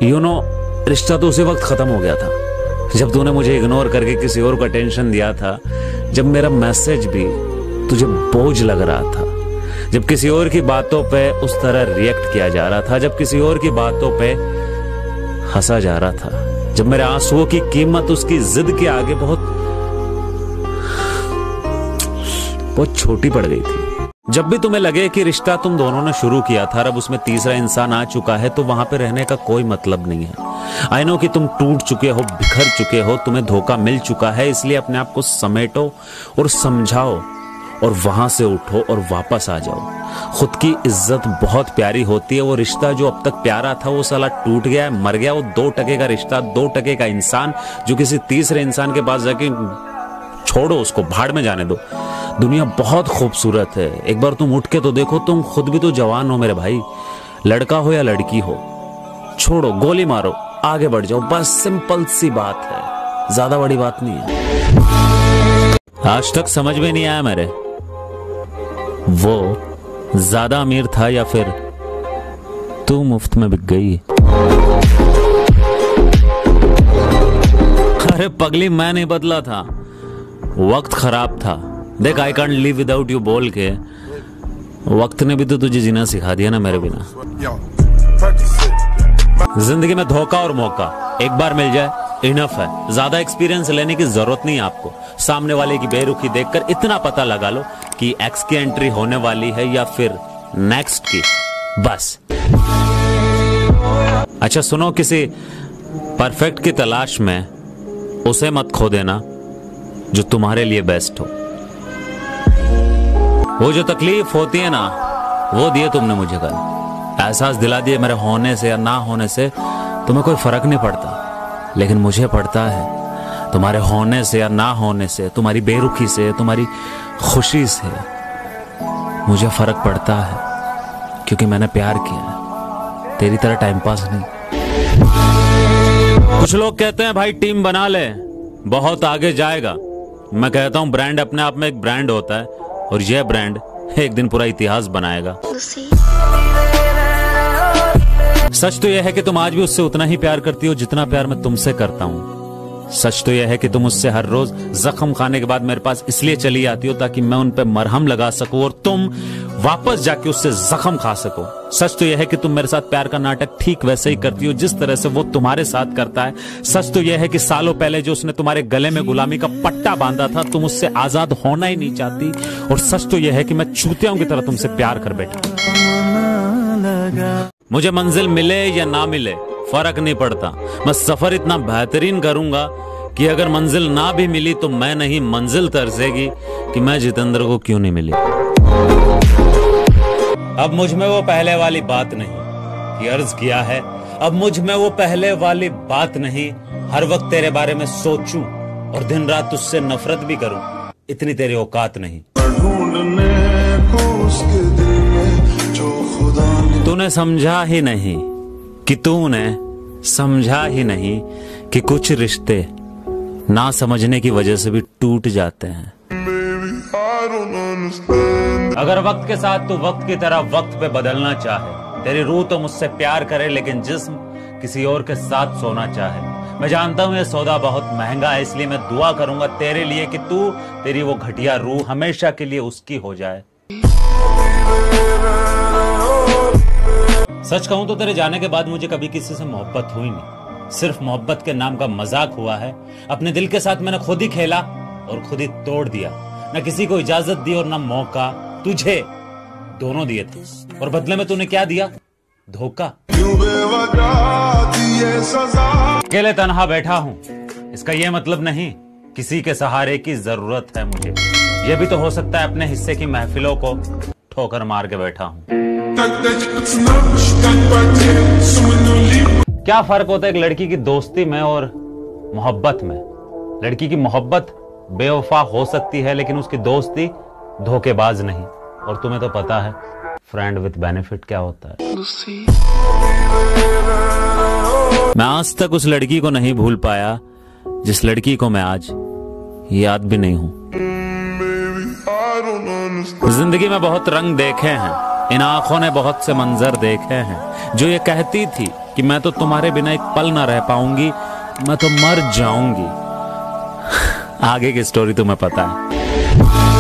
रिश्ता तो उसी वक्त खत्म हो गया था जब तूने मुझे इग्नोर करके किसी और को अटेंशन दिया था, जब मेरा मैसेज भी तुझे बोझ लग रहा था, जब किसी और की बातों पे उस तरह रिएक्ट किया जा रहा था, जब किसी और की बातों पे हंसा जा रहा था, जब मेरे आंसुओं की कीमत उसकी जिद के आगे बहुत छोटी पड़ गई थी। जब भी तुम्हें लगे कि रिश्ता तुम दोनों ने शुरू किया था, अब उसमें तीसरा इंसान आ चुका है, तो वहां पे रहने का कोई मतलब नहीं है। आई नो कि तुम टूट चुके हो, बिखर चुके हो, तुम्हें धोखा मिल चुका है, इसलिए अपने आप को समेटो और समझाओ और वहां से उठो और वापस आ जाओ। खुद की इज्जत बहुत प्यारी होती है। वो रिश्ता जो अब तक प्यारा था वो साला टूट गया है, मर गया। वो 2% का रिश्ता, 2% का इंसान जो किसी तीसरे इंसान के पास जाके छोड़ो, उसको भाड़ में जाने दो। दुनिया बहुत खूबसूरत है, एक बार तुम उठ के तो देखो। तुम खुद भी तो जवान हो मेरे भाई, लड़का हो या लड़की हो, छोड़ो, गोली मारो, आगे बढ़ जाओ। बस सिंपल सी बात है, ज्यादा बड़ी बात नहीं है। आज तक समझ में नहीं आया मेरे, वो ज्यादा अमीर था या फिर तू मुफ्त में बिक गई। अरे पगली, मैं नहीं बदला था, वक्त खराब था। देख, I can't live without you बोल के वक्त ने भी तो तुझे जीना सिखा दिया ना मेरे बिना। जिंदगी में धोखा और मौका एक बार मिल जाए इनफ है, ज्यादा एक्सपीरियंस लेने की जरूरत नहीं है आपको। सामने वाले की बेरुखी देखकर इतना पता लगा लो कि एक्स की एंट्री होने वाली है या फिर नेक्स्ट की, बस। अच्छा सुनो, किसी परफेक्ट की तलाश में उसे मत खो देना जो तुम्हारे लिए बेस्ट हो। वो जो तकलीफ होती है ना, वो दिए तुमने मुझे कल। एहसास दिला दिए मेरे होने से या ना होने से तुम्हें कोई फर्क नहीं पड़ता, लेकिन मुझे पड़ता है। तुम्हारे होने से या ना होने से, तुम्हारी बेरुखी से, तुम्हारी खुशी से मुझे फर्क पड़ता है, क्योंकि मैंने प्यार किया है, तेरी तरह टाइम पास नहीं। कुछ लोग कहते हैं भाई टीम बना ले, बहुत आगे जाएगा। मैं कहता हूं ब्रांड अपने आप में एक ब्रांड होता है, और यह ब्रांड एक दिन पूरा इतिहास बनाएगा। सच तो यह है कि तुम आज भी उससे उतना ही प्यार करती हो जितना प्यार मैं तुमसे करता हूं। सच तो यह है कि तुम उससे हर रोज जख्म खाने के बाद मेरे पास इसलिए चली आती हो ताकि मैं उन पे मरहम लगा सकूं और तुम वापस जाके उससे जख्म खा सको। सच तो यह है कि तुम मेरे साथ प्यार का नाटक ठीक वैसे ही करती हो जिस तरह से वो तुम्हारे साथ करता है। सच तो यह है कि सालों पहले जो उसने तुम्हारे गले में गुलामी का पट्टा बांधा था, तुम उससे आजाद होना ही नहीं चाहती। और सच तो यह है कि मैं चूतियाओं की तरह तुमसे प्यार कर बैठा। मुझे मंजिल मिले या ना मिले फर्क नहीं पड़ता, मैं सफर इतना बेहतरीन करूंगा कि अगर मंजिल ना भी मिली तो मैं नहीं, मंजिल तरसेगी कि मैं जितेंद्र को क्यों नहीं मिली। अब मुझ में वो पहले वाली बात नहीं कि अर्ज किया है, अब मुझ में वो पहले वाली बात नहीं हर वक्त तेरे बारे में सोचूं और दिन रात तुझसे नफरत भी करूं, इतनी तेरी औकात नहीं। तूने समझा ही नहीं कि तूने समझा ही नहीं कि कुछ रिश्ते ना समझने की वजह से भी टूट जाते हैं। अगर वक्त के साथ तू वक्त की तरह वक्त पे बदलना चाहे, तेरी रूह तो मुझसे प्यार करे लेकिन जिस्म किसी और के साथ सोना चाहे। मैं जानता हूं ये सौदा बहुत महंगा है, इसलिए मैं दुआ करूंगा तेरे लिए कि तू, तेरी वो घटिया रूह हमेशा के लिए उसकी हो जाए। सच कहूं तो तेरे जाने के बाद मुझे कभी किसी से मोहब्बत हुई नहीं, सिर्फ मोहब्बत के नाम का मजाक हुआ है। अपने दिल के साथ मैंने खुद ही खेला और खुद ही तोड़ दिया। न किसी को इजाजत दी और न मौका, तुझे दोनों दिए थे और बदले में तूने क्या दिया? धोखा। अकेले तन्हा बैठा हूं, इसका यह मतलब नहीं किसी के सहारे की जरूरत है मुझे। यह भी तो हो सकता है अपने हिस्से की महफिलों को ठोकर मार के बैठा हूं। क्या फर्क होता है एक लड़की की दोस्ती में और मोहब्बत में? लड़की की मोहब्बत बेवफा हो सकती है लेकिन उसकी दोस्ती धोखेबाज नहीं। और तुम्हें तो पता है फ्रेंड विद बेनिफिट क्या होता है। मैं आज तक उस लड़की को नहीं भूल पाया जिस लड़की को मैं आज याद भी नहीं हूं। जिंदगी में बहुत रंग देखे हैं, इन आंखों ने बहुत से मंजर देखे हैं जो ये कहती थी कि मैं तो तुम्हारे बिना एक पल ना रह पाऊंगी, मैं तो मर जाऊंगी। आगे की स्टोरी तुम्हें पता है।